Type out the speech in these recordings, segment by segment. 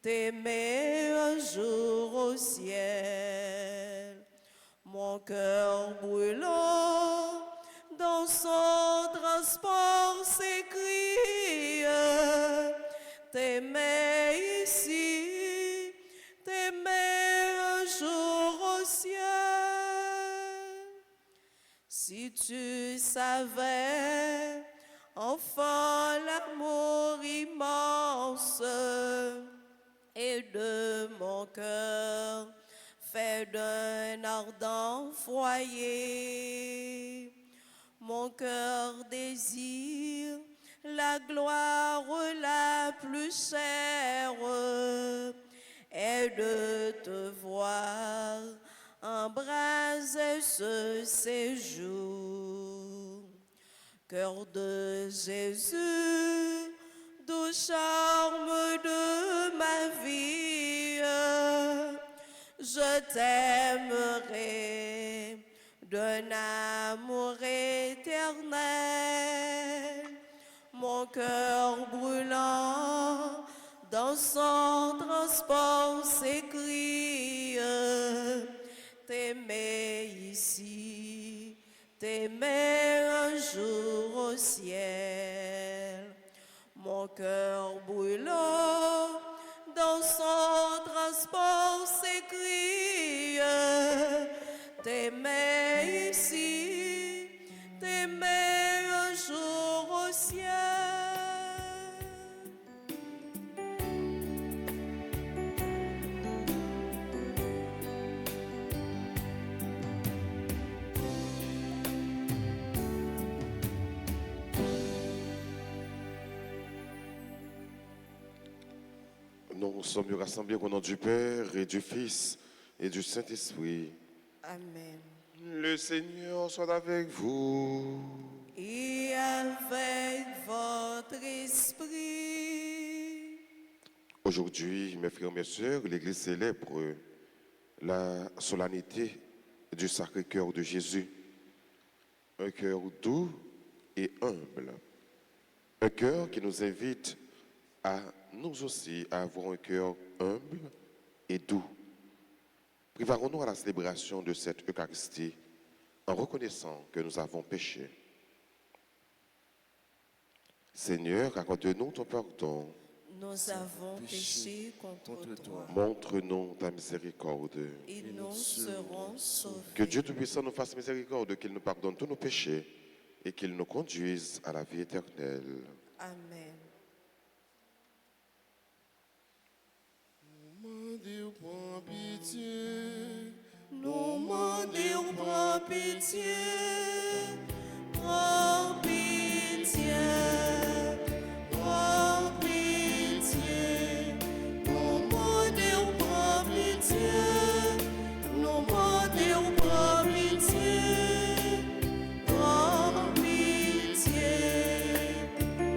t'aimer un jour au ciel. Mon cœur brûlant dans son transport s'écrie, t'aimer ici, t'aimer un jour au ciel. Si tu savais, enfant, l'amour immense et de mon cœur fait d'un ardent foyer. Mon cœur désire la gloire la plus chère et de te voir embraser ce séjour. Cœur de Jésus, doux charme de ma vie, je t'aimerai d'un amour éternel. Mon cœur brûlant dans son transport s'écrie, t'aimer ici, t'aimer un jour au ciel. Mon cœur brûlant dans son transport s'écrie, t'aimer ici, t'aimer un jour au ciel. Nous sommes rassemblés au nom du Père et du Fils et du Saint-Esprit. Amen. Le Seigneur soit avec vous. Et avec votre esprit. Aujourd'hui, mes frères et mes sœurs, l'Église célèbre la solennité du Sacré-Cœur de Jésus. Un cœur doux et humble. Un cœur qui nous invite à nous aussi à avoir un cœur humble et doux. Préparons-nous à la célébration de cette Eucharistie en reconnaissant que nous avons péché. Seigneur, accorde-nous ton pardon. Nous avons péché contre toi. Montre-nous ta miséricorde. Et nous serons sauvés. Que Dieu Tout-Puissant nous fasse miséricorde, qu'il nous pardonne tous nos péchés et qu'il nous conduise à la vie éternelle. Amen. Dieu prend pitié, Nous demandons, prends pitié, prends pitié, prends pitié. Nous demandons, prends pitié, nous demandons, prends pitié, prends pitié,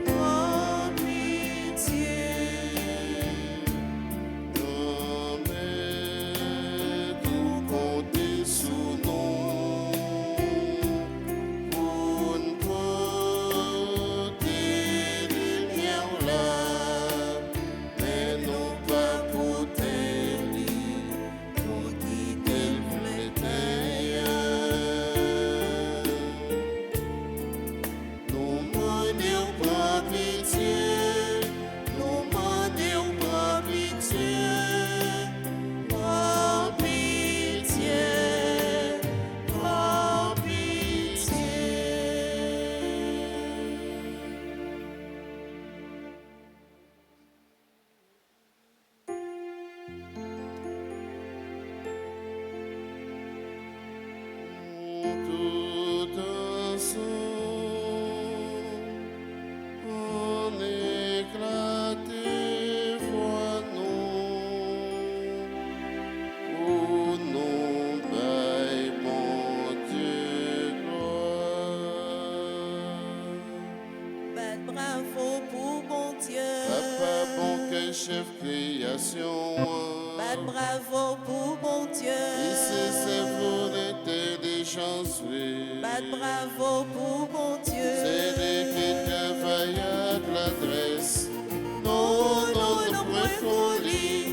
prends pitié. tout compter sous nous, pour ne porter lumière là, mais non pas pour t'aider, pour quitter le nous demandons pas pitié, nous demandons pas pitié. Prends pitié, prends pitié. Tout ensemble, on éclate voix nous, pour nous bailler mon Dieu gloire. Ben bravo pour bon Dieu. Papa bon que chef création, Ben bravo pour bon Dieu. ici c'est volonté des chanceux. Ben bravo pour bon Dieu. C'est des qui travaillent à l'adresse. Non, non, non, point folie.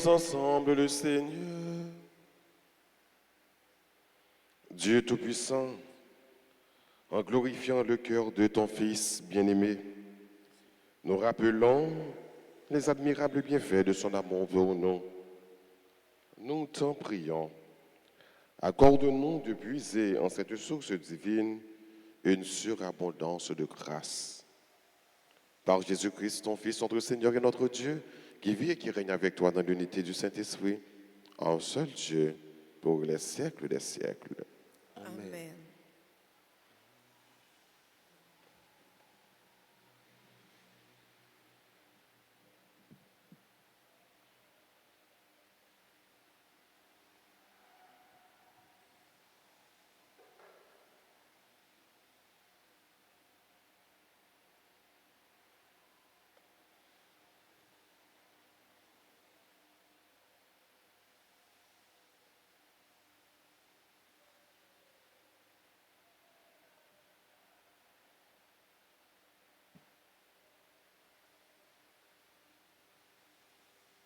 Prions ensemble le Seigneur. Dieu Tout-Puissant, en glorifiant le cœur de ton Fils bien-aimé, nous rappelons les admirables bienfaits de son amour pour nous. Nous t'en prions. Accorde-nous de puiser en cette source divine une surabondance de grâce. Par Jésus-Christ, ton Fils, notre Seigneur et notre Dieu, qui vit et qui règne avec toi dans l'unité du Saint-Esprit, un seul Dieu, pour les siècles des siècles. Amen.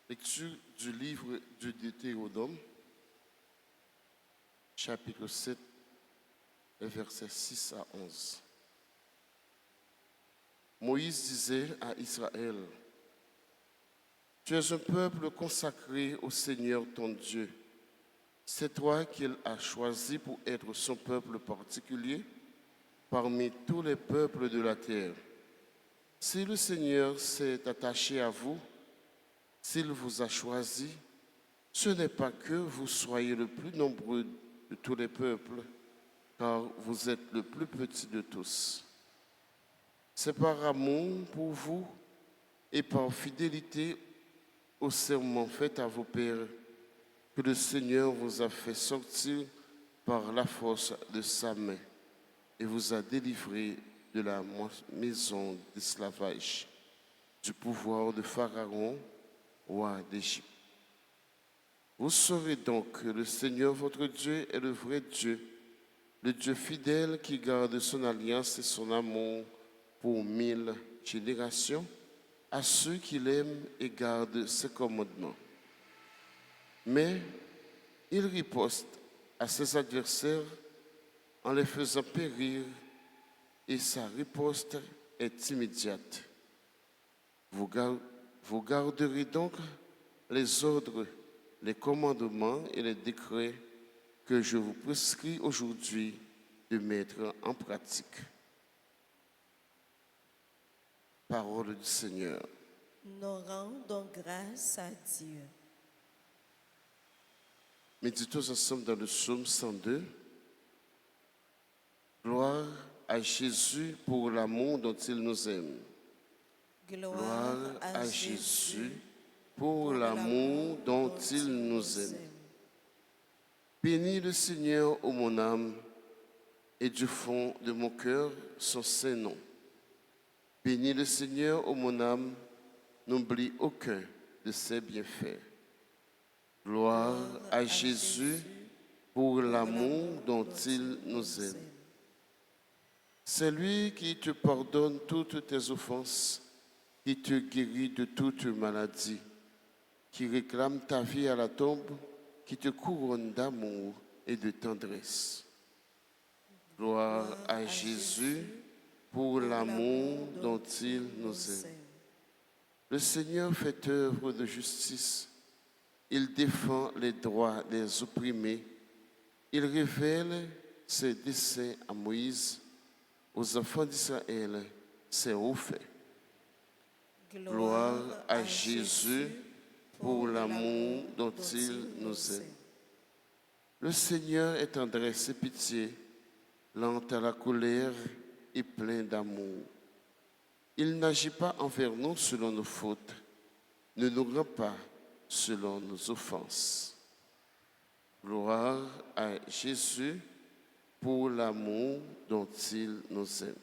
Lecture du livre du Deutéronome, chapitre 7, les versets 6 à 11. Moïse disait à Israël, « Tu es un peuple consacré au Seigneur ton Dieu. C'est toi qu'il a choisi pour être son peuple particulier parmi tous les peuples de la terre. Si le Seigneur s'est attaché à vous, s'il vous a choisi, ce n'est pas que vous soyez le plus nombreux de tous les peuples, car vous êtes le plus petit de tous. C'est par amour pour vous et par fidélité au serment fait à vos pères que le Seigneur vous a fait sortir par la force de sa main et vous a délivré de la maison d'esclavage, du pouvoir de Pharaon, roi d'Égypte. Vous saurez donc que le Seigneur votre Dieu est le vrai Dieu, le Dieu fidèle qui garde son alliance et son amour pour 1000 générations à ceux qui l'aiment et gardent ses commandements. Mais il riposte à ses adversaires en les faisant périr et sa riposte est immédiate. Vous garderez donc les ordres, les commandements et les décrets que je vous prescris aujourd'hui de mettre en pratique. Parole du Seigneur. Nous rendons grâce à Dieu. Méditons ensemble dans le psaume 102. Gloire à Jésus pour l'amour dont il nous aime. Gloire à Jésus pour l'amour dont il nous aime. Bénis le Seigneur, ô mon âme, et du fond de mon cœur son saint nom. Bénis le Seigneur, ô mon âme, n'oublie aucun de ses bienfaits. Gloire à Jésus pour l'amour dont il nous aime. C'est lui qui te pardonne toutes tes offenses, qui te guérit de toute maladie, qui réclame ta vie à la tombe, qui te couronne d'amour et de tendresse. Gloire à Jésus pour l'amour dont il nous aime. Le Seigneur fait œuvre de justice. Il défend les droits des opprimés. Il révèle ses desseins à Moïse, aux enfants d'Israël, ses hauts faits. Gloire à Jésus pour l'amour dont il nous aime. Le Seigneur est tendresse et pitié, lent à la colère et plein d'amour. Il n'agit pas envers nous selon nos fautes, ne nous rend pas selon nos offenses. Gloire à Jésus pour l'amour dont il nous aime.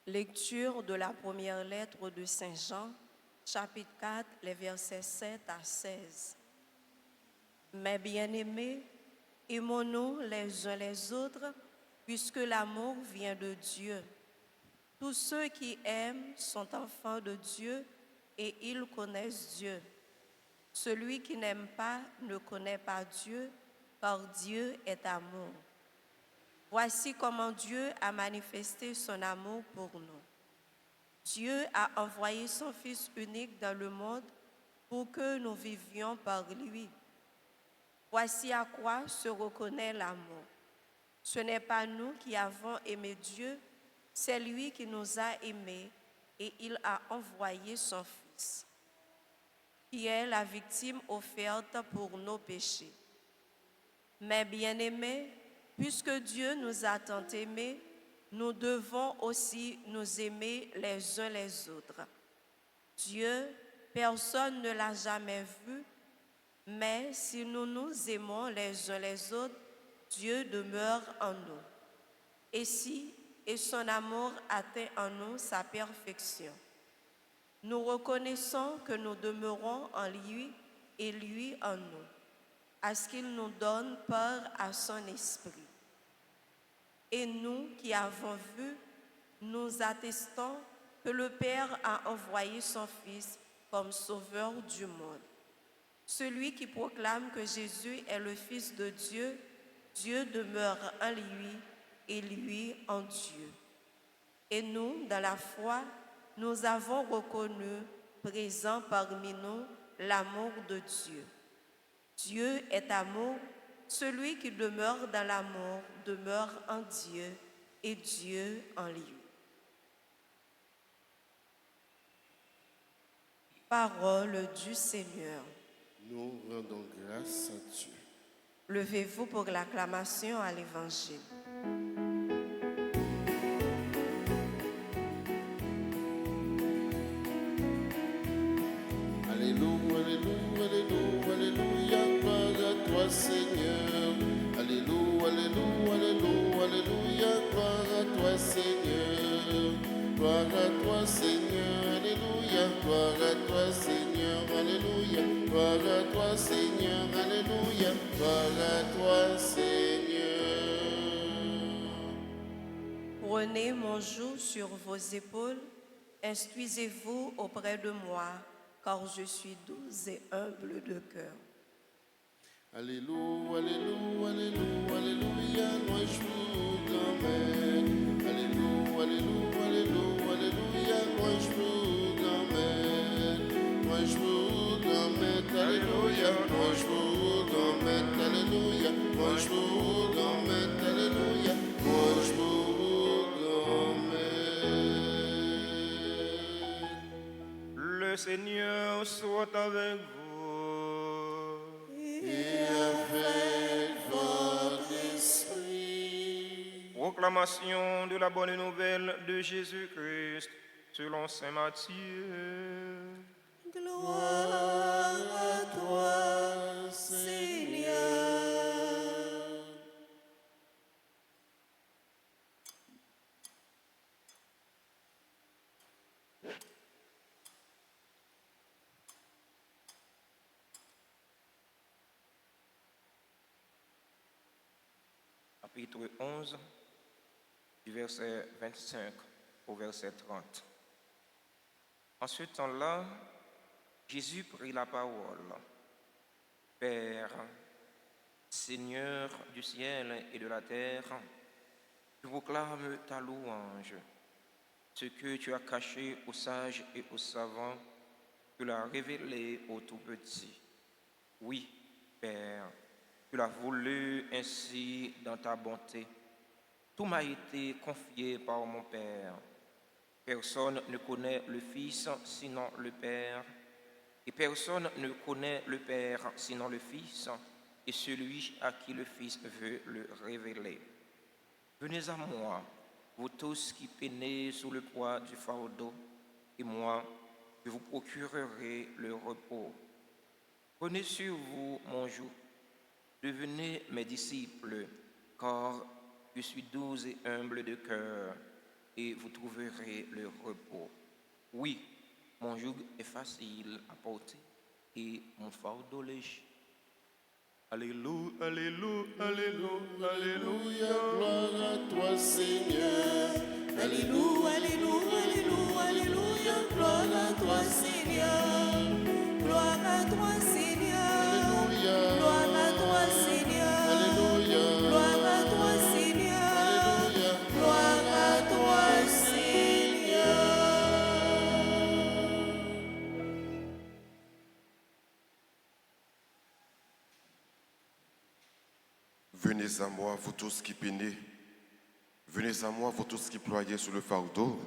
Lecture de la première lettre de Saint Jean, chapitre 4, les versets 7 à 16. Mes bien-aimés, aimons-nous les uns les autres, puisque l'amour vient de Dieu. Tous ceux qui aiment sont enfants de Dieu et ils connaissent Dieu. Celui qui n'aime pas ne connaît pas Dieu, car Dieu est amour. Voici comment Dieu a manifesté son amour pour nous. Dieu a envoyé son Fils unique dans le monde pour que nous vivions par lui. Voici à quoi se reconnaît l'amour. Ce n'est pas nous qui avons aimé Dieu, c'est lui qui nous a aimés et il a envoyé son Fils, qui est la victime offerte pour nos péchés. Mes bien-aimés, puisque Dieu nous a tant aimés, nous devons aussi nous aimer les uns les autres. Dieu, personne ne l'a jamais vu, mais si nous nous aimons les uns les autres, Dieu demeure en nous. Et son amour atteint en nous sa perfection. Nous reconnaissons que nous demeurons en lui et lui en nous, à ce qu'il nous donne part à son esprit. Et nous qui avons vu, nous attestons que le Père a envoyé son Fils comme sauveur du monde. Celui qui proclame que Jésus est le Fils de Dieu, Dieu demeure en lui et lui en Dieu. Et nous, dans la foi, nous avons reconnu, présent parmi nous, l'amour de Dieu. Dieu est amour. Celui qui demeure dans l'amour demeure en Dieu et Dieu en lui. Parole du Seigneur. Nous rendons grâce à Dieu. Levez-vous pour l'acclamation à l'Évangile. Alléluia, alléluia, alléluia, alléluia, gloire à toi Seigneur. Alléluia, alléluia, alléluia, alléluia, gloire à toi Seigneur. Gloire à toi Seigneur, alléluia, gloire à toi Seigneur, alléluia, gloire à toi Seigneur, alléluia, gloire à toi Seigneur. Prenez mon joug sur vos épaules, instruisez-vous auprès de moi, car je suis doux et humble de cœur. Alléluia, alléluia, alléluia, alléluia, moi je vous emmène. Alléluia, alléluia, alléluia, alléluia, moi je vous emmène. Moi je vous emmène, alléluia, moi je vous emmène, alléluia, moi je vous emmène, alléluia, moi je vous emmène. Le Seigneur soit avec vous. Et avec votre esprit. Proclamation de la bonne nouvelle de Jésus-Christ selon saint Matthieu. Gloire à toi, Seigneur. Chapitre 11, du verset 25 au verset 30. En ce temps-là, Jésus prit la parole. Père, Seigneur du ciel et de la terre, je proclame ta louange. Ce que tu as caché aux sages et aux savants, tu l'as révélé aux tout-petits. Oui, Père, tu l'as voulu ainsi dans ta bonté. Tout m'a été confié par mon Père. Personne ne connaît le Fils sinon le Père, et personne ne connaît le Père sinon le Fils, et celui à qui le Fils veut le révéler. Venez à moi, vous tous qui peinez sous le poids du fardeau, et moi, je vous procurerai le repos. Prenez sur vous mon joug, devenez mes disciples, car je suis doux et humble de cœur, et vous trouverez le repos. Oui, Mon joug est facile à porter et mon fardeau léger. Alléluia, Alléluia, Alléluia, Alléluia. Gloire à toi, Seigneur. Alléluia, Alléluia, Alléluia, Alléluia. Gloire à toi, Seigneur. Gloire à toi, Seigneur. Alléluia. Gloire à toi, Seigneur. Alléluia. Gloire à toi, Seigneur. Alléluia. Gloire à toi, Seigneur. Venez à moi, vous tous qui peinez. Venez à moi, vous tous qui ployez sur le fardeau,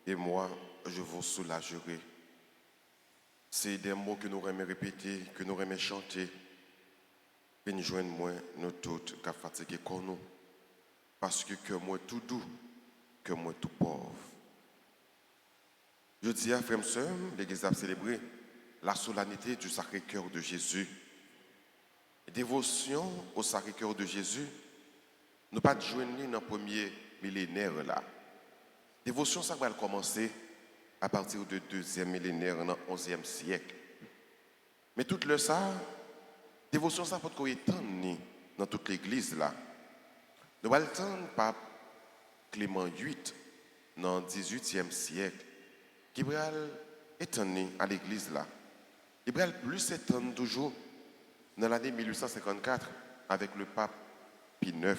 et moi, je vous soulagerai. C'est des mots que nous aimons répéter, que nous aimons chanter. Venez joindre moi, nous toutes, qui fatigués comme nous. Parce que moi tout doux, que moi tout pauvre. Je dis à frères et sœurs, l'Église a célébré la solennité du Sacré-Cœur de Jésus. Dévotion au Sacré-Cœur de Jésus, nous pas joindre dans le premier millénaire là. Dévotion, ça va commencer à partir du deuxième millénaire, dans le 11e siècle. Mais tout le ça, dévotion, ça peut être dans toute l'église là. Nous allons attendre pape Clément VIII dans le 18e siècle, qui va étonner à l'église là. Il va plus étonner toujours dans l'année 1854 avec le pape Pie IX.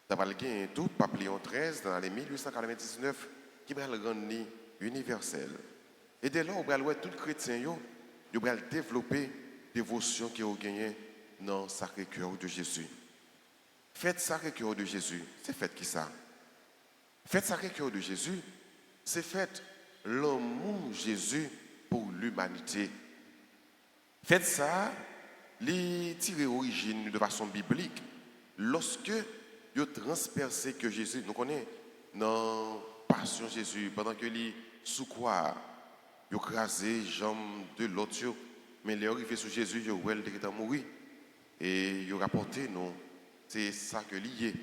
Ça va le gagner tout, pape Léon XIII dans l'année 1899 qui va le rendre universel. Et dès là, on va voir tout chrétien, ils vont développer dévotion qui ont gagné dans le Sacré-Cœur de Jésus. Fête Sacré-Cœur de Jésus, c'est fête qui ça? Fête Sacré-Cœur de Jésus, c'est fête l'amour Jésus pour l'humanité. Fête ça, les tirer origine de façon biblique lorsque ils transpercé que Jésus, nous connaissons dans Passion Jésus, pendant que les sous quoi, ils ont crasé jambes de l'autre, mais les arrivés sur Jésus, ils ont été mourir. Et ils ont rapporté, non, c'est ça que lié.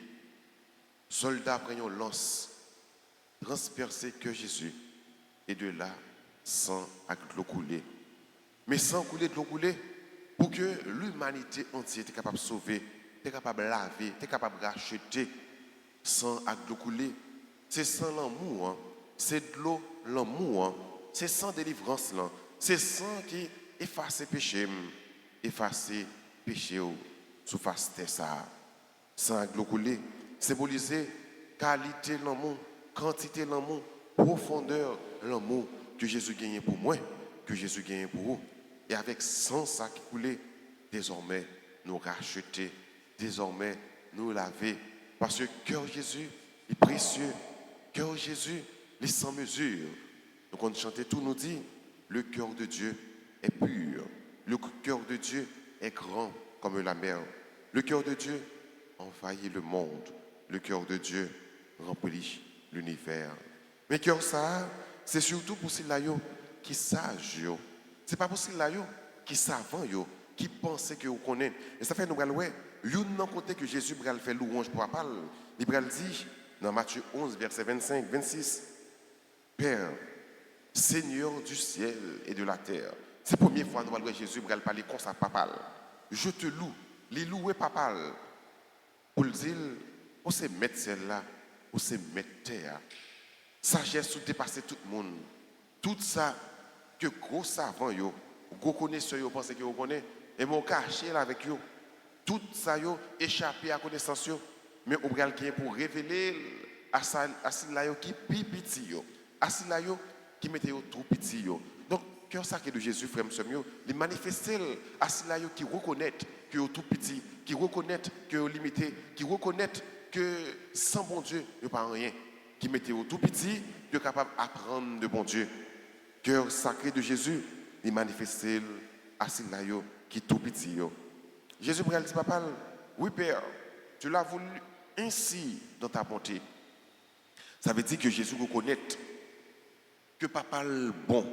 Soldats prennent une lance, transpercé que Jésus, et de là, sang a l'eau coulé. Mais sans couler de l'eau coulée, pour que l'humanité entière soit capable de sauver, soit capable de laver, soit capable de racheter, sans acte de couler. C'est sans l'amour, hein. C'est de l'eau, l'amour, hein. C'est sans délivrance, là. C'est sans qui efface péché, sous face de ça. Sans acte de couler, symboliser qualité de l'amour, quantité de l'amour, profondeur de l'amour que Jésus gagne pour moi, que Jésus gagne pour vous. Et avec sang ça qui coulait, désormais nous racheter, désormais nous laver. Parce que cœur Jésus est précieux, cœur Jésus est sans mesure. Donc on chantait tout, nous dit, le cœur de Dieu est pur, le cœur de Dieu est grand comme la mer. Le cœur de Dieu envahit le monde, le cœur de Dieu remplit l'univers. Mais cœur ça, c'est surtout pour ceux qui sage. C'est pas pour ceux qui savent, qui pensent que vous connaissez. Et ça fait nous allons ouais, un côté que Jésus va faire louange pour Papa. Il va dire dans Matthieu 11 verset 25 26, Père, Seigneur du ciel et de la terre. C'est la première fois que nous allons Jésus va parler comme ça Papa. Je te loue, les louer Papa. Pour le dire, on sait mettre celle-là, on sait mettre terre. Sagesse ou dépasser tout le monde. Tout ça que gros savants yo, gros connaisseurs yo pensent que vous connaissez, et mon caché là avec yo. Tout ça yo échappé à connaissance yo, mais on va gagner pour révéler à ça là yo qui petit yo, à là yo qui mette yo tout petit yo. Donc cœur sacré de Jésus frère monsieur, il manifeste à là yo qui reconnaît que yo tout petit, qui reconnaît que yo limité, qui reconnaît que sans bon Dieu, yo pas rien, qui mette yo tout petit, yo capable d'apprendre de bon Dieu. Cœur sacré de Jésus, il manifeste à là yo qui tout petit yo. Jésus pourrait dire papa, oui Père, tu l'as voulu ainsi dans ta bonté. Ça veut dire que Jésus reconnaît que papa est bon.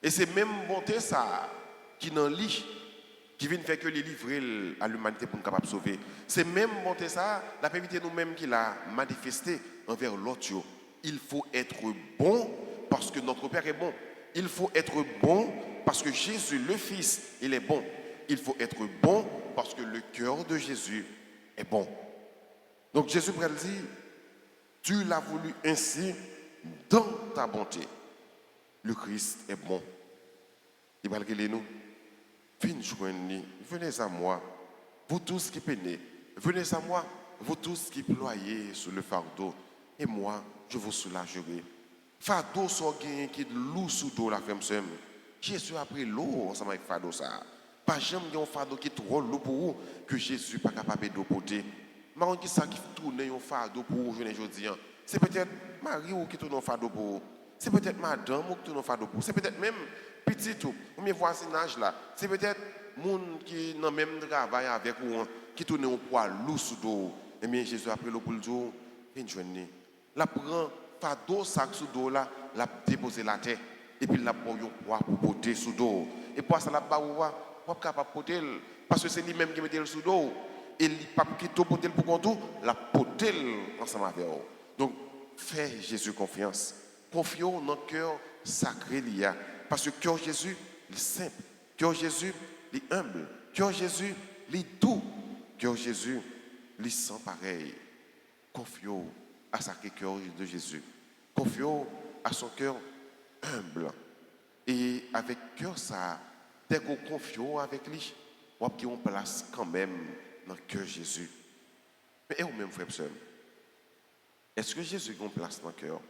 Et c'est même bonté ça qui dans lit qui vient faire que les livrer à l'humanité pour nous capable de sauver. C'est même bonté ça, la permettre nous-mêmes qui l'a manifesté envers l'autre. Il faut être bon parce que nos notre Père est bon. Il faut être bon parce que Jésus, le Fils, il est bon. Il faut être bon parce que le cœur de Jésus est bon. Donc Jésus dit, tu l'as voulu ainsi dans ta bonté. Le Christ est bon. Il va le nous. Venez à moi, vous tous qui peinez. Venez à moi, vous tous qui ployez sous le fardeau. Et moi, je vous soulagerai. Fardeau soit gagné qui est lourd sous dos la femme seule. Jésus a pris l'eau ensemble avec fardeau ça. Pas jamais un fardeau qui est trop lourd pour vous que Jésus n'est pas capable de porter. Mais on dit ça qui tourne un fardeau pour vous aujourd'hui. C'est peut-être Marie qui tourne un fardeau pour vous. C'est peut-être madame qui tourne un fardeau pour vous. C'est peut-être même petit tout, ou mes voisinage là. C'est peut-être monde qui n'a même travail avec vous qui tourne un poids lourd sous dos. Et bien Jésus a pris l'eau pour le jour. Une journée. La prend fardeau sac sous dos là, la déposer la terre et puis la prend un poids pour porter sous dos. Et pour ça la ba ou pas capable porter parce que c'est lui même qui met le sous dos. Et il pas qui tout porter pour compte la porter ensemble avec vous. Donc fais Jésus confiance. Confions dans le cœur sacré qu'il y a parce que cœur Jésus, il est simple. Cœur Jésus, il est humble. Cœur Jésus, il est doux. Cœur Jésus, il est sans pareil. Confions à sacré cœur de Jésus. Confions à son cœur humble. Et avec cœur ça, dès qu'on confie avec lui, on a une place quand même dans le cœur de Jésus. Mais vous-même, frère et sœur, est-ce que Jésus a une place dans le cœur?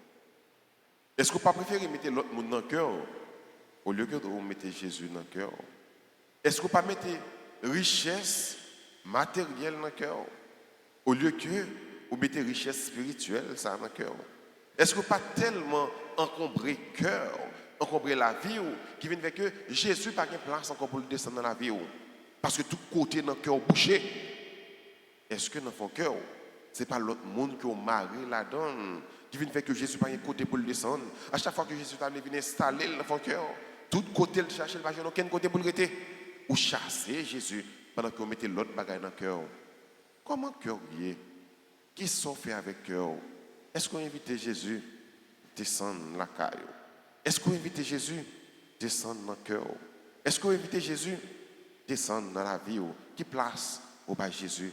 Est-ce que vous ne préférez mettre l'autre monde dans le cœur au lieu que vous mettez Jésus dans le cœur? Est-ce que vous ne mettez pas richesse matérielle dans le cœur au lieu que vous mettez richesse spirituelle ça dans le cœur? Est-ce que vous pas tellement encombré cœur, encombré la vie qui vient avec que Jésus n'a pas de place encore pour le descendre dans la vie parce que tout côté dans le cœur bouché? Est-ce que dans ton cœur, ce n'est pas l'autre monde qui a marié là-dedans qui vient faire que Jésus n'a pas de côté pour le descendre? À chaque fois que Jésus vient installer dans ton cœur, tout côté le chercher, il va jamais aucun côté pour le rester. Ou chasser Jésus pendant que vous mettez l'autre bagaille dans le cœur. Comment le cœur est? Qui sont fait avec le cœur? Est-ce qu'on invite Jésus à descendre dans la caille? Est-ce qu'on invite Jésus à descendre dans le cœur? Est-ce qu'on invite Jésus à descendre dans la vie? Qui place au bas Jésus?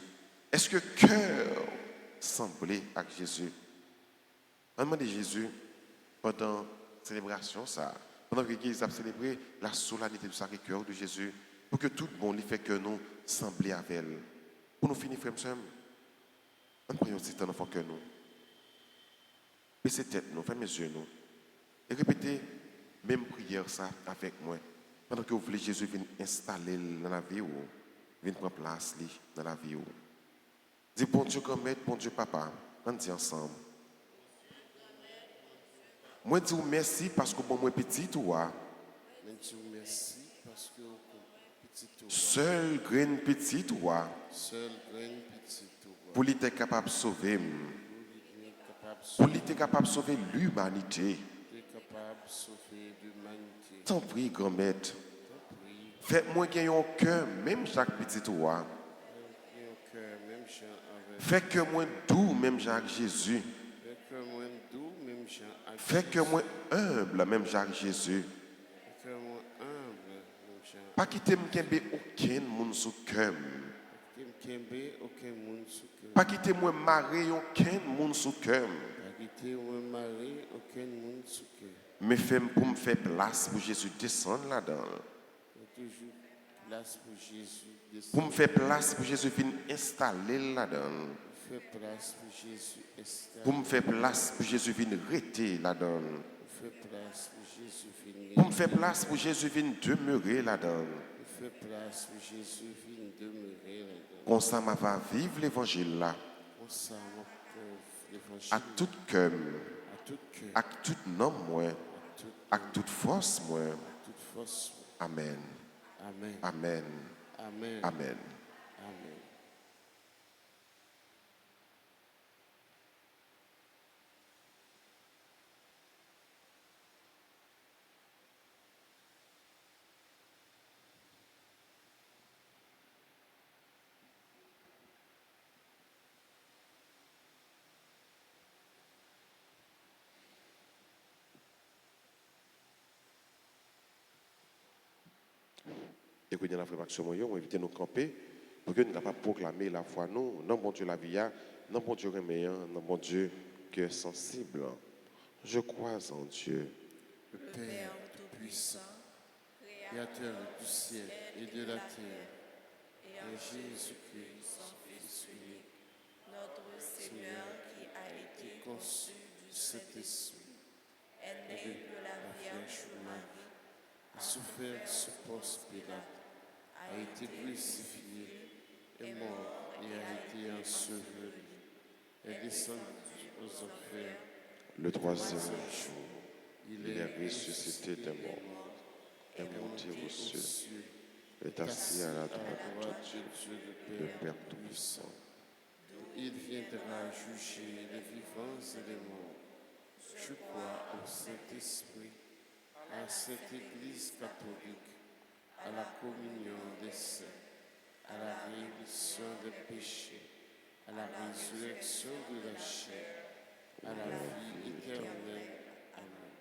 Est-ce que le cœur semblait avec Jésus? On demande Jésus pendant la célébration, ça, pendant que l'Église a célébré la solennité du Sacré-Cœur de Jésus, pour que tout le monde lui fait que nous semblions avec elle. Pour nous finir, frères et sœurs, on prie aussi dans notre cœur nous. Baissez tête nous, fermez les yeux nous. Et répétez même prière ça avec moi. Pendant que vous voulez Jésus vienne installer dans la vie ou vienne prendre place dans la vie ou. Dis bon Dieu grand-mère, bon Dieu papa, on dit ensemble. Moi dis merci parce que bon moi petit toi. Moi dis merci parce que petit toi. Seul grain petit toi. Seul grain petit toi. Pour lui être capable de sauver. Pour lui être capable de sauver l'humanité. T'en prie, grand-mère. Faites-moi gagner un cœur, même chaque petit toi. Faites que moi doux, même Jacques Jésus. Faites que moi humble, même Jacques Jésus. Pas quitter aucun monde sous cœur. Pas quitter moi marier aucun monde sous cœur. Mais fais pour me faire place pour Jésus descendre là-dedans. Pour me faire place pour Jésus venir installer là-dedans. Pour me faire place pour Jésus venir rester là-dedans. Pour me faire place pour Jésus venir demeurer là-dedans. Comme ça m'a va vivre l'évangile là. À tout cœur, à tout nom moi, à toute force moi. Amen. Amen. Amen. Amen. Amen. Amen. Et que nous avons fait Maxime Moyon, on invite nous camper pour que nous capables de proclamer la foi nous, non bon Dieu la vie, non bon Dieu reméant, non bon Dieu qui est sensible. Je crois en Dieu, le Père Tout-Puissant, Créateur du ciel et de la terre, et Jésus-Christ, son Fils unique, notre Seigneur qui a été conçu du Saint-Esprit, est né de la Vierge Marie, a souffert sous Ponce Pilate, a été crucifié, est mort et a été enseveli, est descendu aux enfers. le troisième jour, il est ressuscité des morts, est monté aux cieux, est assis à la droite du Père Tout-Puissant. Il viendra juger les vivants et les morts. Je crois au Saint-Esprit, à la Sainte Église catholique, à la communion des saints, à la rémission des péchés, à la résurrection de la chair, à la vie éternelle. Amen.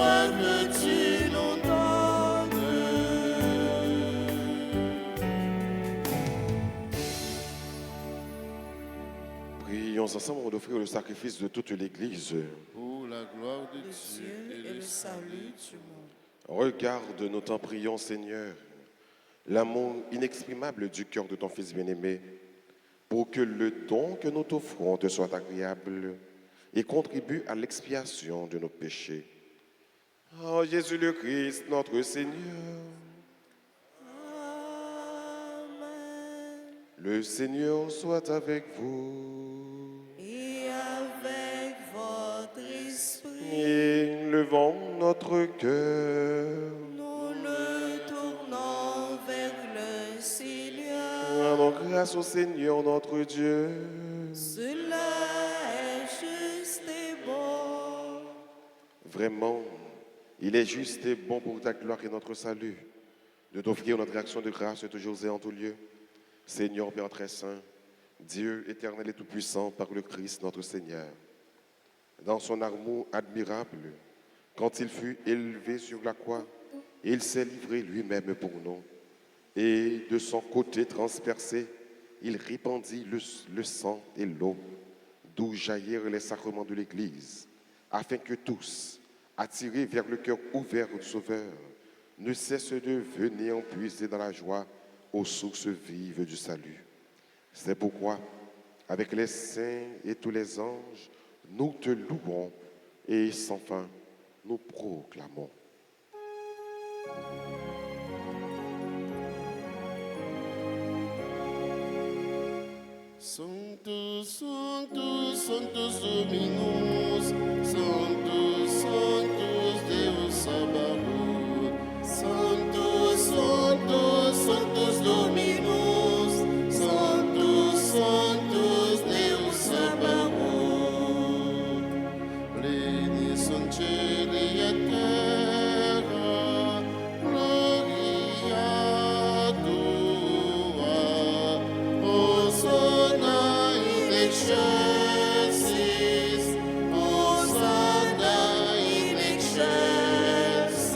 gloire que tu nous donnes. Prions ensemble d'offrir le sacrifice de toute l'Église. Pour la gloire de de Dieu et le salut du monde. Regarde nos temps, prions, Seigneur, l'amour inexprimable du cœur de ton Fils bien-aimé, pour que le don que nous t'offrons te soit agréable et contribue à l'expiation de nos péchés. Oh Jésus le Christ, notre Seigneur, Amen. le Seigneur soit avec vous. Et avec votre esprit, Et levons notre cœur. nous nous tournons vers le Seigneur. Rendons grâce au Seigneur notre Dieu. Cela est juste et bon. Vraiment, il est juste et bon pour ta gloire et notre salut de t'offrir notre action de grâce toujours et en tout lieu. Seigneur Père très saint, Dieu éternel et tout-puissant par le Christ notre Seigneur. Dans son amour admirable, quand il fut élevé sur la croix, il s'est livré lui-même pour nous. Et de son côté transpercé, il répandit le sang et l'eau, d'où jaillirent les sacrements de l'Église, afin que tous, attirés vers le cœur ouvert du Sauveur, ne cessent de venir puiser dans la joie aux sources vives du salut. C'est pourquoi, avec les saints et tous les anges, nous te louons et sans fin nous proclamons. Sanctus, Sanctus, Sanctus Dominus, Sanctus, Sanctus Deus Sabaoth, Sanctus, Sanctus, Sanctus Dominus, Sanctus, Sanctus Deus Sabaoth. Pleni sunt cieli et terra, gloria tua, Hosanna in excelsis, Hosanna in excelsis.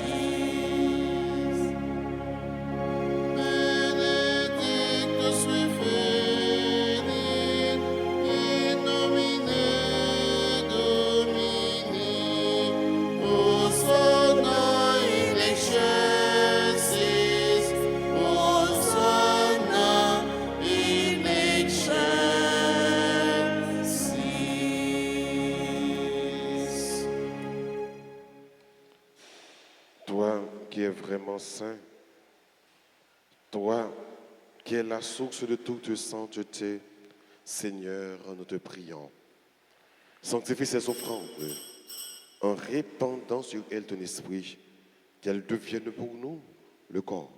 Benedictus qui venit in nomine Domini, Hosanna in excelsis, Hosanna in excelsis. Toi qui es vraiment saint, toi qui es la source de toute sainteté, Seigneur, nous te prions. Sanctifie ces offrandes en répandant sur elles ton esprit, qu'elles deviennent pour nous le corps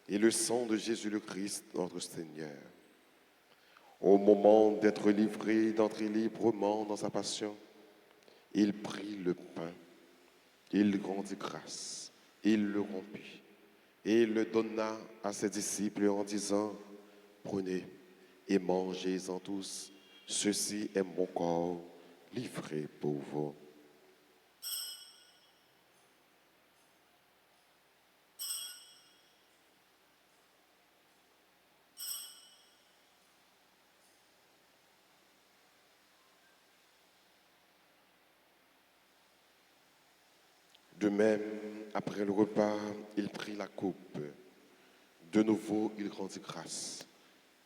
et le sang de Jésus le Christ, notre Seigneur. Au moment d'être livré, d'entrer librement dans sa passion, il prit le pain, il rendit grâce, il le rompit et le donna à ses disciples en disant, prenez et mangez-en tous, ceci est mon corps livré pour vous. De même, après le repas, il prit la coupe. De nouveau, il rendit grâce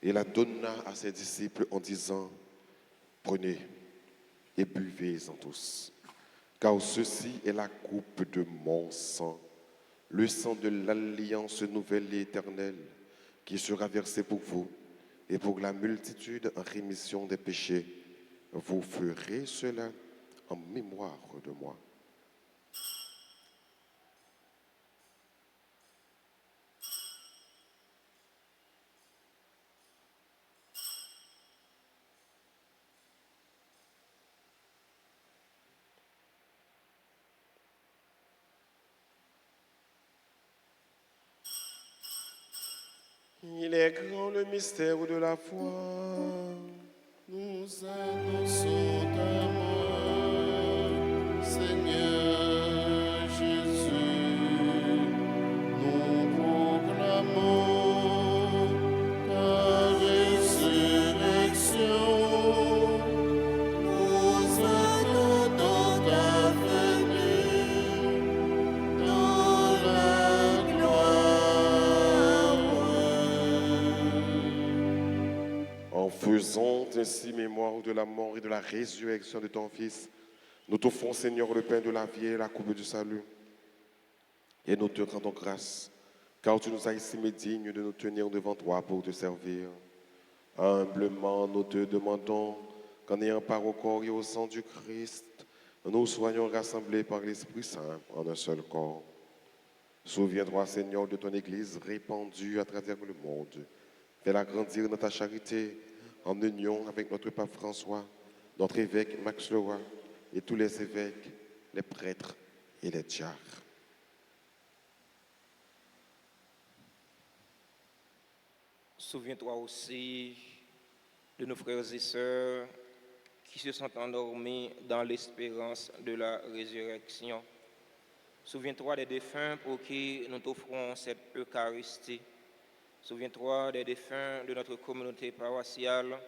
et la donna à ses disciples en disant, prenez et buvez-en tous, car ceci est la coupe de mon sang, le sang de l'alliance nouvelle et éternelle, qui sera versé pour vous et pour la multitude en rémission des péchés. Vous ferez cela en mémoire de moi. Il est grand le mystère de la foi. Nous annonçons ta mort, Seigneur faisant ainsi mémoire de la mort et de la résurrection de ton Fils, nous t'offrons, Seigneur, le pain de la vie et la coupe du salut. Et nous te rendons grâce, car tu nous as estimés dignes de nous tenir devant toi pour te servir. Humblement, nous te demandons qu'en ayant part au corps et au sang du Christ, nous soyons rassemblés par l'Esprit Saint en un seul corps. Souviens-toi, Seigneur, de ton Église répandue à travers le monde. Fais-la grandir dans ta charité, en union avec notre pape François, notre évêque Max Leroy et tous les évêques, les prêtres et les diacres. Souviens-toi aussi de nos frères et sœurs qui se sont endormis dans l'espérance de la résurrection. Souviens-toi des défunts pour qui nous t'offrons cette Eucharistie. Souviens-toi des défunts de notre communauté paroissiale,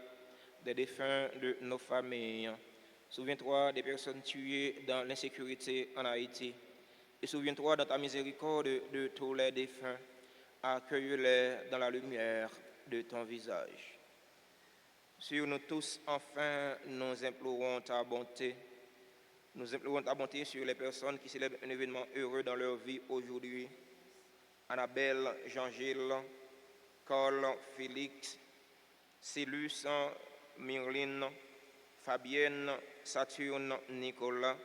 des défunts de nos familles. Souviens-toi des personnes tuées dans l'insécurité en Haïti. Et souviens-toi dans ta miséricorde de tous les défunts. Accueille-les dans la lumière de ton visage. Sur nous tous, enfin, nous implorons ta bonté. Nous implorons ta bonté sur les personnes qui célèbrent un événement heureux dans leur vie aujourd'hui. Annabelle, Jean-Gilles, Cole, Félix, Célus, Myrline, Fabienne, Saturne, Nicolas,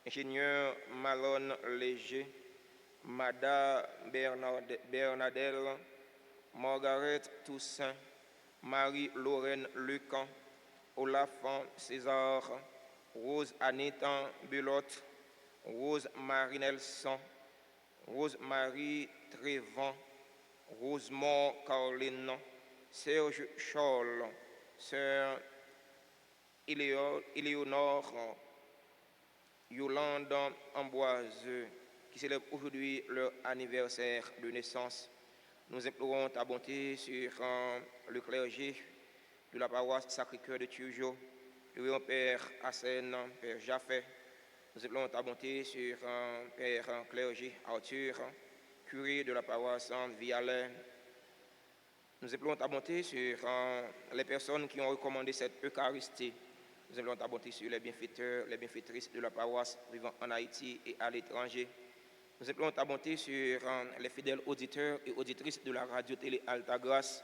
ingénieur Malone Léger, Mada Bernadelle, Margaret Toussaint, Marie-Lorraine Lucan, Olaf César, Rose Anita Bulotte, Rose Marie Nelson, Rose Marie Trévent, Rosemont Caroline, Serge Scholl, Sœur Éléonore, Yolande Amboise, qui célèbrent aujourd'hui leur anniversaire de naissance. Nous implorons ta bonté sur le clergé de la paroisse Sacré-Cœur de Turgeau, le révérend Père Hassen, Père Jaffé. Nous implorons ta bonté sur Père clergé Arthur, curé de la paroisse Vialet. Nous implorons ta bonté sur les personnes qui ont recommandé cette Eucharistie. Nous implorons ta bonté sur les bienfaiteurs, les bienfaitrices de la paroisse vivant en Haïti et à l'étranger. Nous implorons ta bonté sur les fidèles auditeurs et auditrices de la radio-télé Altagrace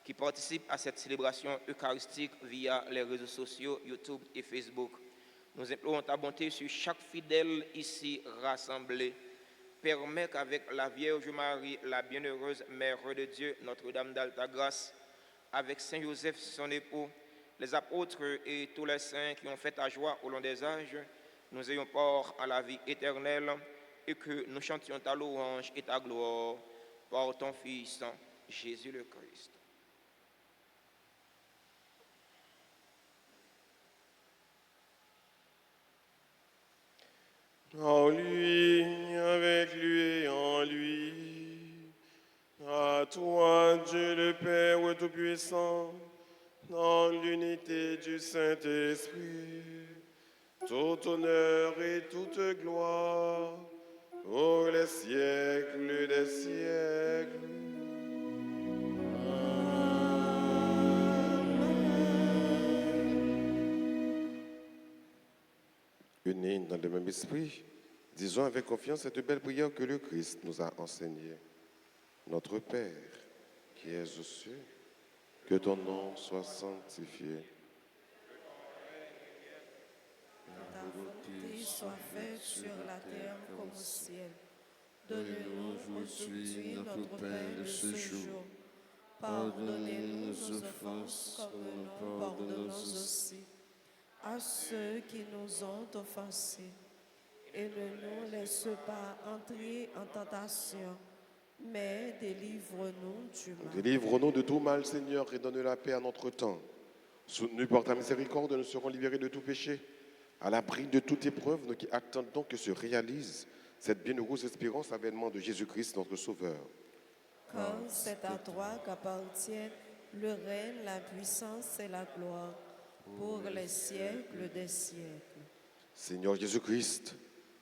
qui participent à cette célébration eucharistique via les réseaux sociaux YouTube et Facebook. Nous implorons ta bonté sur chaque fidèle ici rassemblé. Permets qu'avec la Vierge Marie, la bienheureuse Mère de Dieu, Notre-Dame d'Altagrace, avec Saint Joseph, son époux, les apôtres et tous les saints qui ont fait ta joie au long des âges, nous ayons part à la vie éternelle et que nous chantions ta louange et ta gloire par ton Fils, Jésus le Christ. En lui, avec lui et en lui, à toi, Dieu le Père Tout-Puissant, dans l'unité du Saint-Esprit, tout honneur et toute gloire, pour les siècles des siècles. Unis dans le même esprit, disons avec confiance cette belle prière que le Christ nous a enseignée. Notre Père, qui es aux cieux, que ton nom soit sanctifié. Ta volonté soit faite sur la terre comme au ciel. Donne-nous aujourd'hui notre pain de ce jour. Pardonnez-nous nos offenses comme nous pardonnons aussi à ceux qui nous ont offensés. Et ne nous laisse pas entrer en tentation, mais délivre-nous du mal. Délivre-nous de tout mal, Seigneur, et donne la paix à notre temps. Soutenus par ta miséricorde, nous serons libérés de tout péché. À l'abri de toute épreuve, nous qui attendons que se réalise cette bienheureuse espérance, l'avènement de Jésus-Christ, notre Sauveur. Car c'est à toi qu'appartiennent le règne, la puissance et la gloire, pour les siècles des siècles. Seigneur Jésus-Christ,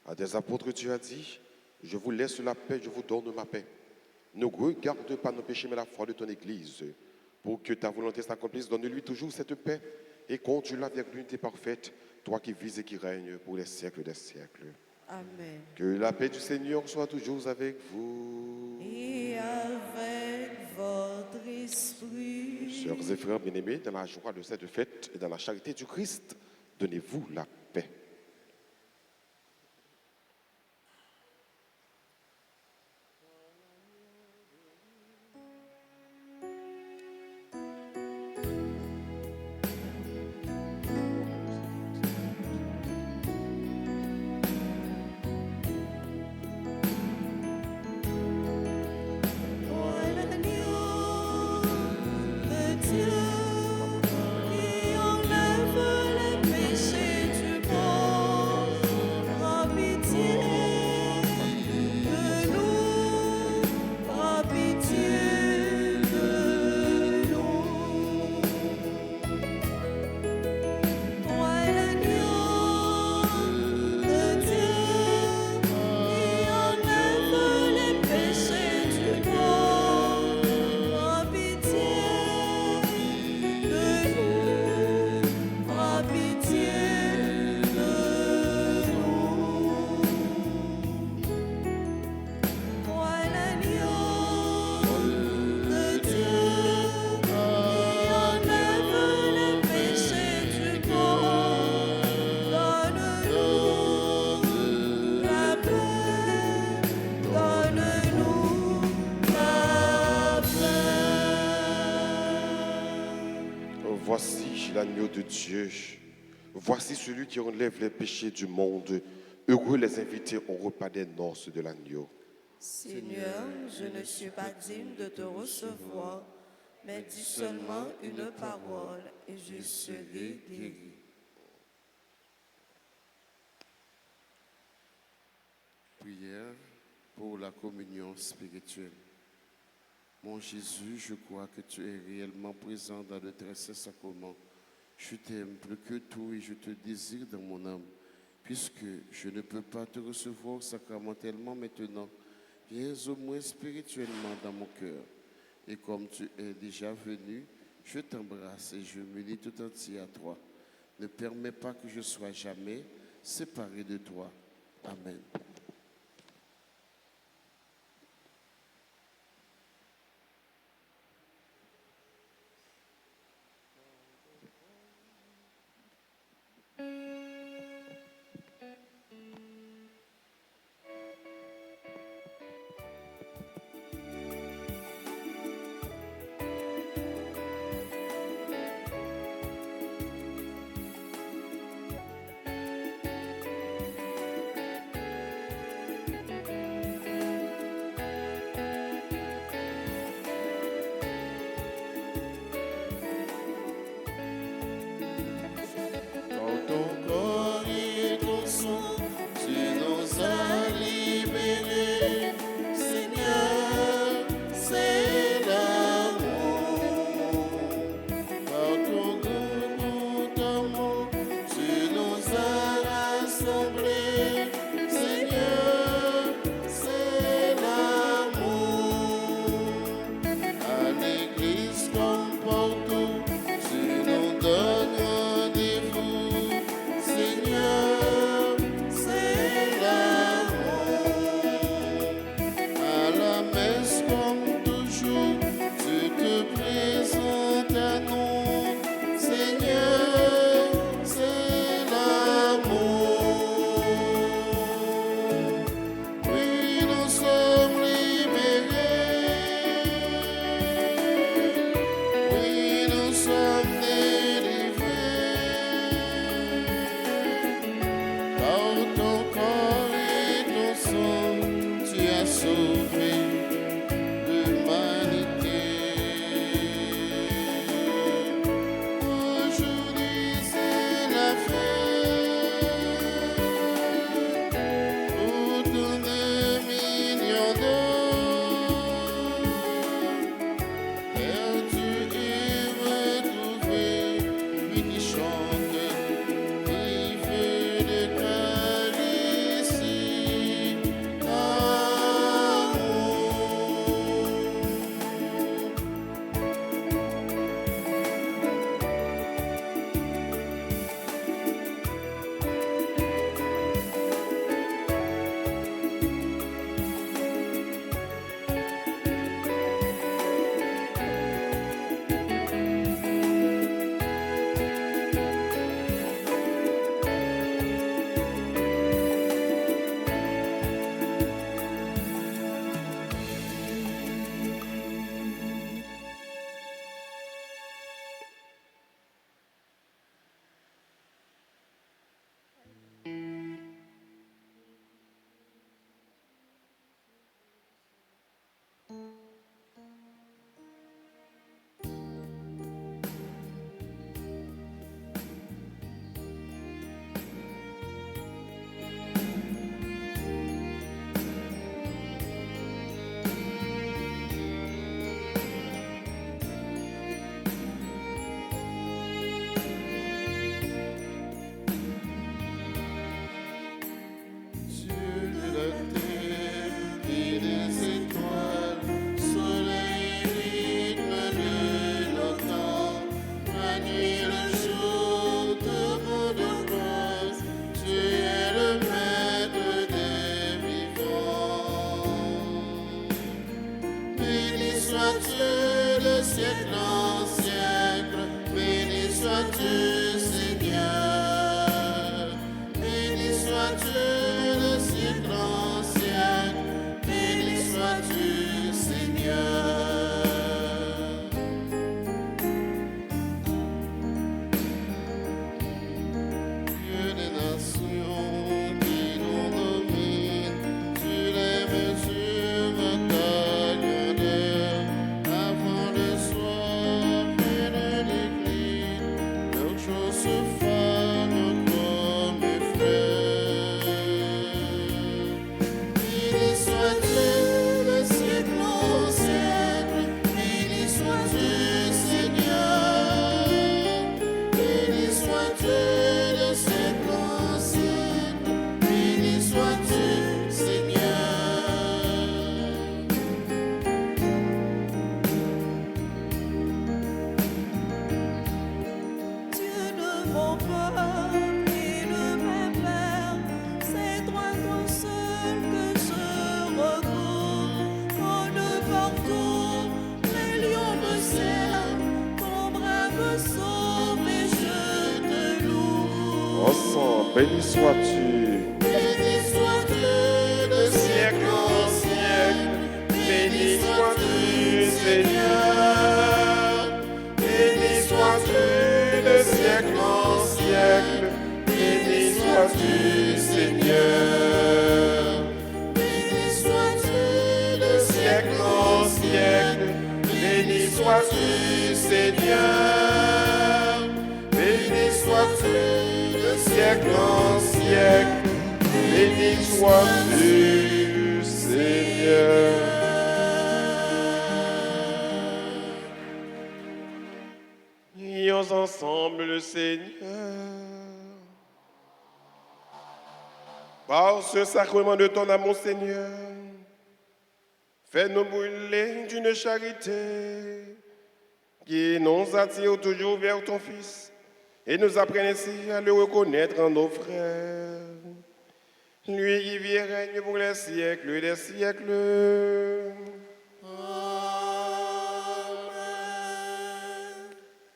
à des apôtres tu as dit, je vous laisse la paix, je vous donne ma paix. Ne regarde pas nos péchés, mais la foi de ton Église. Pour que ta volonté s'accomplisse, donne-lui toujours cette paix et conduis-la avec l'unité parfaite, toi qui vis et qui règnes pour les siècles des siècles. Amen. Que la paix du Seigneur soit toujours avec vous. Et avec votre esprit. Sœurs et frères bien-aimés, dans la joie de cette fête et dans la charité du Christ, donnez-vous la paix. Voici l'agneau de Dieu. Voici celui qui enlève les péchés du monde. Heureux les invités au repas des noces de l'agneau. Seigneur, je ne suis pas digne de te recevoir, mais dis seulement une parole et je serai guéri. Prière pour la communion spirituelle. Mon Jésus, je crois que tu es réellement présent dans le très saint sacrement. Je t'aime plus que tout et je te désire dans mon âme. Puisque je ne peux pas te recevoir sacramentellement maintenant, viens au moins spirituellement dans mon cœur. Et comme tu es déjà venu, je t'embrasse et je m'unis tout entier à toi. Ne permets pas que je sois jamais séparé de toi. Amen. sois-tu de siècle en siècle, béni sois-tu, Seigneur. Béni sois-tu de siècle en siècle, béni sois-tu, Seigneur. Dieu des nations qui nous domine, tu les mesures à ta grandeur. Avant le soir et le déclin, leurs jours se fanent comme les fleurs. Béni sois-tu de siècle en siècle, béni sois-tu, Seigneur. Béni sois-tu de siècle en siècle, béni sois-tu, Seigneur. Dieu de mon peuple et de mes pères, c'est toi seul que je recours. Quand de partout les lions me servent, ton bras me sauve et je te loue. Ensemble, béni sois-tu. Béni sois-tu de siècle en siècle, béni sois-tu, Seigneur. Béni sois-tu de siècle en siècle, béni sois-tu, Seigneur. Béni sois-tu de siècle en siècle, béni sois-tu, Seigneur. Béni sois-tu de siècle en siècle, béni sois-tu, Seigneur. Prions ensemble le Seigneur. Par ce sacrement de ton amour, Seigneur, fais-nous brûler d'une charité qui nous attire toujours vers ton Fils et nous apprenne ainsi à le reconnaître en nos frères. Lui qui vit et règne pour les siècles des siècles.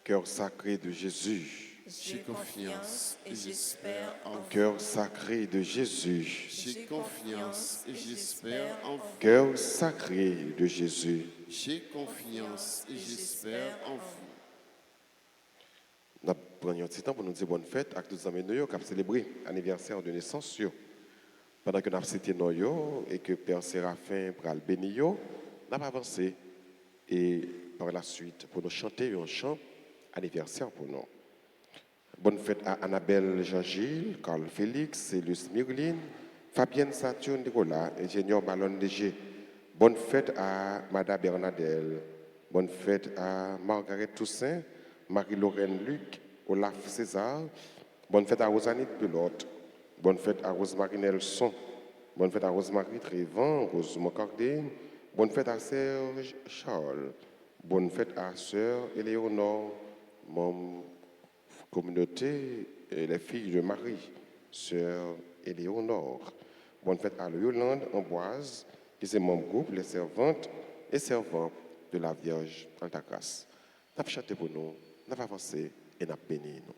Cœur sacré de Jésus, J'ai confiance et j'espère en vous. cœur sacré de Jésus, j'ai confiance et j'espère en vous. cœur sacré de Jésus. J'ai confiance et j'espère en vous. Nous prenons un petit temps pour nous dire bonne fête à tous les amis qui ont célébré l'anniversaire de naissance. Pendant que nous avons cité nous et que Père Séraphin pral béni, nous avons avancé et par la suite pour nous chanter un chant anniversaire pour nous. Bonne fête à Annabelle Jean-Gilles, Carl Félix, Célus Mirline, Fabienne Saturne Nicolas, ingénieur Ballon DG. Bonne fête à Madame Bernadelle. Bonne fête à Margaret Toussaint, Marie-Lorraine Luc, Olaf César. Bonne fête à Rosanite Pelote. Bonne fête à Rosemary Nelson. Bonne fête à Rosemary Trévent, Rose Mocardé. Bonne fête à Serge Charles. Bonne fête à Sœur Éléonore, mon communauté et les filles de Marie, Sœur Éléonore. Bonne fête à Yolande Amboise, qui est mon groupe, les servantes et servants de la Vierge dans ta grâce. Nous avons chanté pour nous, nous avons avancé et nous avons béni nous.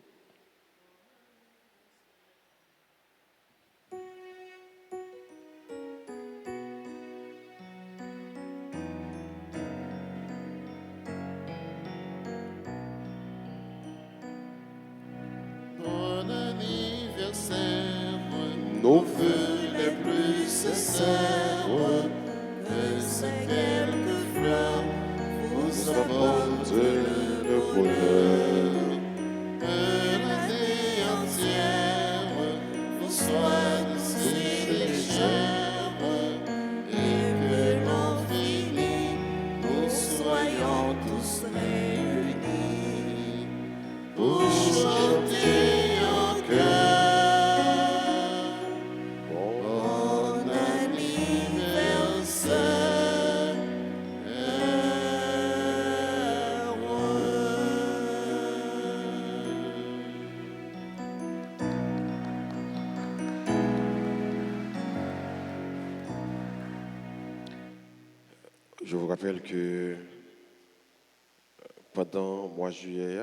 Bon anniversaire, Nos vœux les plus sincères, que ces quelques fleurs vous apportent le bonheur. Que l'année entière vous soit si légère et que l'infini nous soyons tous réunis pour chanter en cœur. Bon anniversaire. Je vous rappelle que pendant le mois de juillet,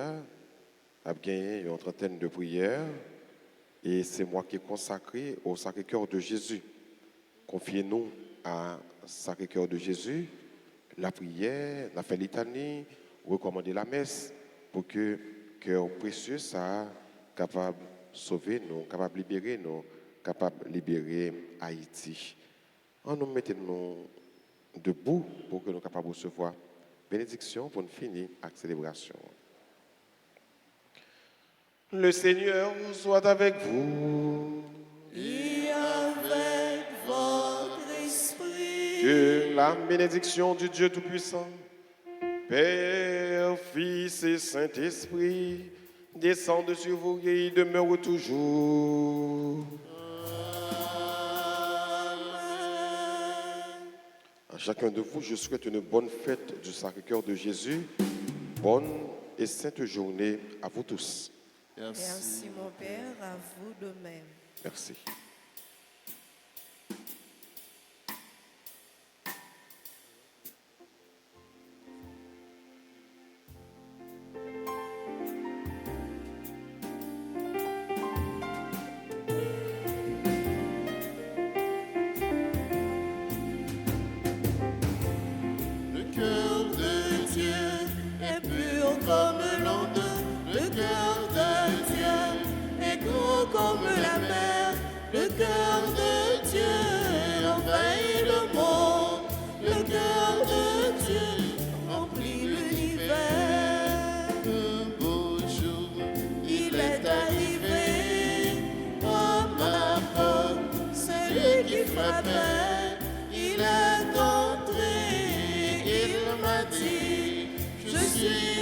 a gagné une trentaine de prières et c'est moi qui est consacré au Sacré-Cœur de Jésus. Confiez-nous à Sacré-Cœur de Jésus, la prière, la fait litanie, recommander la messe pour que cœur précieux soit capable de sauver nous, capable de libérer nous, capable de libérer Haïti. On nous mettons nous debout pour que nous soyons capables de recevoir bénédiction pour nous finir avec la célébration. Le Seigneur soit avec vous. Et avec votre esprit. Que la bénédiction du Dieu Tout-Puissant, Père, Fils et Saint-Esprit, descende sur vous et y demeure toujours. À chacun de vous, je souhaite une bonne fête du Sacré-Cœur de Jésus. Bonne et sainte journée à vous tous. Merci mon Père, à vous de même. Merci. Le cœur de Dieu est pur comme l'onde, le cœur de Dieu est grand comme la mer, le cœur de Dieu envahit le monde, le cœur de Dieu remplit l'univers. Un beau jour, il est arrivé, à ma porte, celui qui frappait, il est entré, il m'a dit, je suis